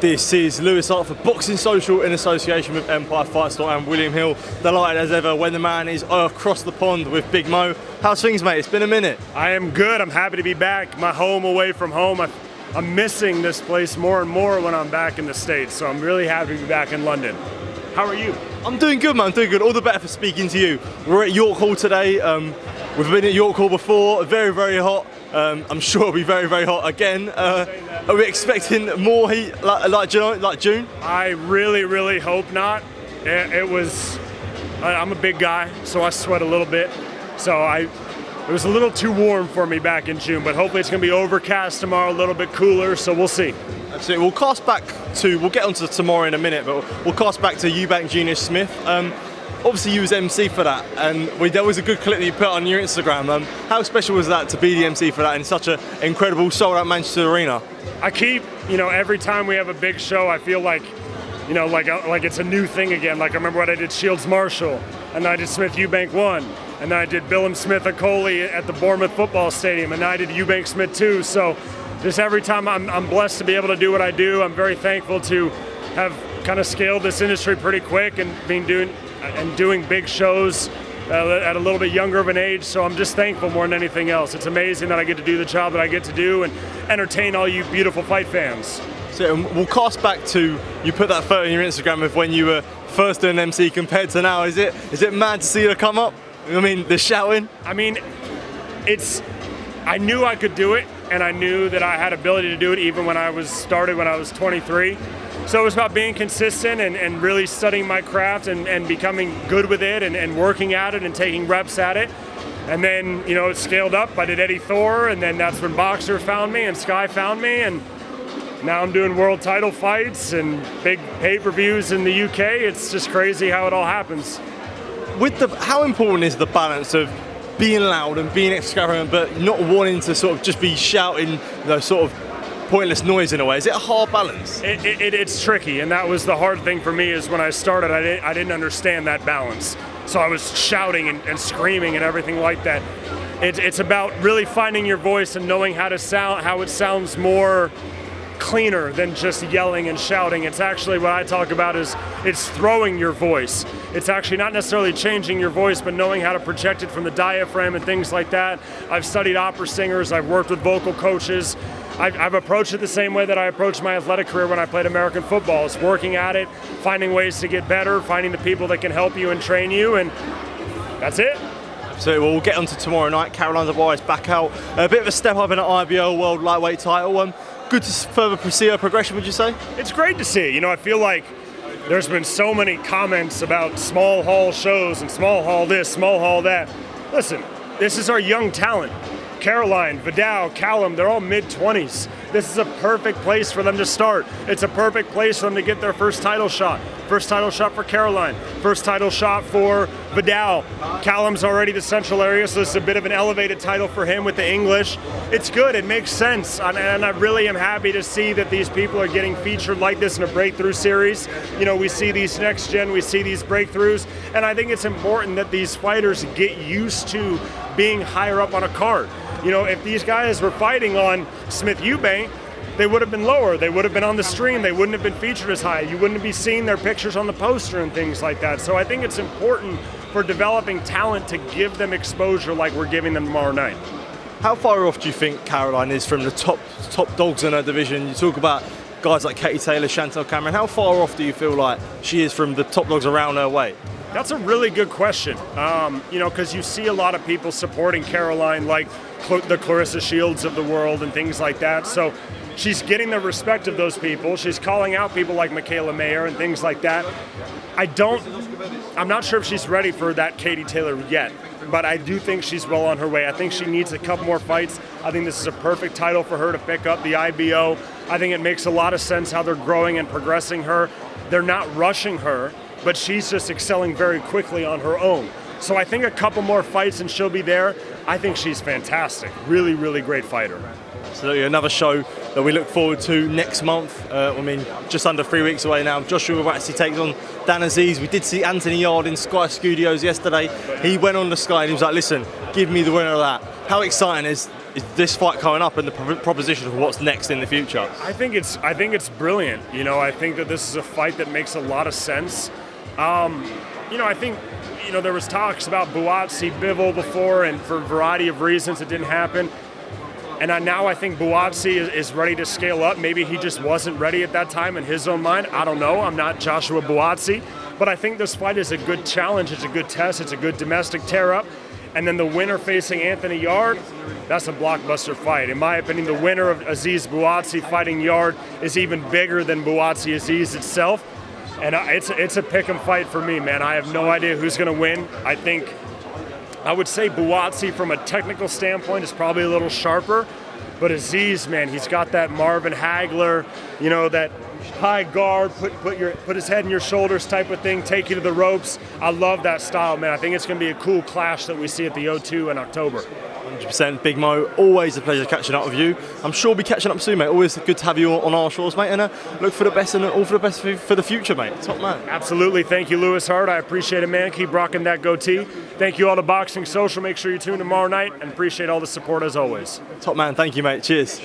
This is Lewis Hart for Boxing Social in association with Empire Fight Store and William Hill. Delighted as ever when the man is across the pond with Big Mo. How's things, mate? It's been a minute. I am good. I'm happy to be back. My home away from home. I'm missing this place more and more when I'm back in the States, so I'm really happy to be back in London. How are you? I'm doing good, man. I'm doing good. All the better for speaking to you. We're at York Hall today. We've been at York Hall before. Very, very hot. I'm sure it'll be very, very hot again. Are we expecting more heat like June? I really, really hope not. I'm a big guy, so I sweat a little bit. So it was a little too warm for me back in June, but hopefully it's going to be overcast tomorrow, a little bit cooler, so we'll see. Absolutely. We'll get onto tomorrow in a minute, but we'll cast back to Eubank Junior Smith. Obviously you was MC for that, and there was a good clip that you put on your Instagram. How special was that to be the MC for that in such an incredible sold-out Manchester arena? I keep, every time we have a big show, I feel like, like it's a new thing again. Like I remember when I did Shields Marshall, and then I did Smith Eubank 1, and then I did Billum Smith Acoli at the Bournemouth Football Stadium, and then I did Eubank Smith 2. So just every time I'm blessed to be able to do what I do. I'm very thankful to have kind of scaled this industry pretty quick and doing big shows at a little bit younger of an age, so I'm just thankful more than anything else. It's amazing that I get to do the job that I get to do and entertain all you beautiful fight fans. So we'll cast back to, you put that photo on your Instagram of when you were first doing MC compared to now. Is it mad to see her come up? I mean, the shouting? I mean, I knew I could do it, and I knew that I had ability to do it even when I was 23. So it was about being consistent and really studying my craft and becoming good with it and working at it and taking reps at it. And then, it scaled up. I did Eddie Thor, and then that's when Boxer found me and Sky found me. And now I'm doing world title fights and big pay-per-views in the UK. It's just crazy how it all happens. How important is the balance of being loud and being extravagant, but not wanting to sort of just be shouting, sort of pointless noise in a way? Is it a hard balance? It's tricky, and that was the hard thing for me. Is when I started, I didn't understand that balance, so I was shouting and screaming and everything like that. It's about really finding your voice and knowing how it sounds more cleaner than just yelling and shouting. It's actually what I talk about is it's throwing your voice. It's actually not necessarily changing your voice, but knowing how to project it from the diaphragm and things like that. I've studied opera singers. I've worked with vocal coaches. I've approached it the same way that I approached my athletic career when I played American football. It's working at it, finding ways to get better, finding the people that can help you and train you, and that's it. So we'll get on to tomorrow night. Caroline Dubois is back out. A bit of a step up in an IBO World Lightweight title. Good to further see her progression, would you say? It's great to see. I feel like there's been so many comments about small hall shows and small hall this, small hall that. Listen, this is our young talent. Caroline, Vidal, Callum, they're all mid-20s. This is a perfect place for them to start. It's a perfect place for them to get their first title shot. First title shot for Caroline. First title shot for Vidal. Callum's already the Central area, so it's a bit of an elevated title for him with the English. It's good. It makes sense. And I really am happy to see that these people are getting featured like this in a breakthrough series. We see these next gen, we see these breakthroughs, and I think it's important that these fighters get used to being higher up on a card. If these guys were fighting on Smith Eubank, they would have been lower. They would have been on the stream. They wouldn't have been featured as high. You wouldn't be seeing their pictures on the poster and things like that. So I think it's important for developing talent to give them exposure like we're giving them tomorrow night. How far off do you think Caroline is from the top dogs in her division? You talk about guys like Katie Taylor, Chantel Cameron. How far off do you feel like she is from the top dogs around her weight? That's a really good question, because you see a lot of people supporting Caroline, like the Clarissa Shields of the world and things like that. So she's getting the respect of those people. She's calling out people like Michaela Mayer and things like that. I'm not sure if she's ready for that Katie Taylor yet, but I do think she's well on her way. I think she needs a couple more fights. I think this is a perfect title for her to pick up, the IBO. I think it makes a lot of sense how they're growing and progressing her. They're not rushing her, but she's just excelling very quickly on her own. So I think a couple more fights and she'll be there. I think she's fantastic. Really, really great fighter. Absolutely, another show that we look forward to next month. I mean, just under 3 weeks away now. Joshua Buatsi takes on Dan Azeez. We did see Anthony Yarde in Sky Studios yesterday. He went on the Sky and he was like, listen, give me the winner of that. How exciting is this fight coming up and the proposition of what's next in the future? I think it's brilliant. You know, I think that this is a fight that makes a lot of sense. You know, I think, you know, there was talks about Buatsi, Bivol before, and for a variety of reasons it didn't happen. And now I think Buatsi is ready to scale up. Maybe he just wasn't ready at that time in his own mind. I don't know. I'm not Joshua Buatsi. But I think this fight is a good challenge. It's a good test. It's a good domestic tear-up. And then the winner facing Anthony Yarde, that's a blockbuster fight. In my opinion, the winner of Azeez Buatsi fighting Yarde is even bigger than Buatsi Azeez itself. And it's a pick 'em fight for me, man. I have no idea who's going to win. I would say Buatsi from a technical standpoint is probably a little sharper, but Azeez, man, he's got that Marvin Hagler, you know, that high guard, put his head in your shoulders type of thing, take you to the ropes. I love that style, man. I think it's going to be a cool clash that we see at the O2 in October. 100%, Big Mo. Always a pleasure catching up with you. I'm sure we'll be catching up soon, mate. Always good to have you on our shores, mate. And look for the best and all for the best for the future, mate. Top man. Absolutely. Thank you, Lewis Hart. I appreciate it, man. Keep rocking that goatee. Thank you all to Boxing Social. Make sure you tune tomorrow night and appreciate all the support as always. Top man. Thank you, mate. Cheers.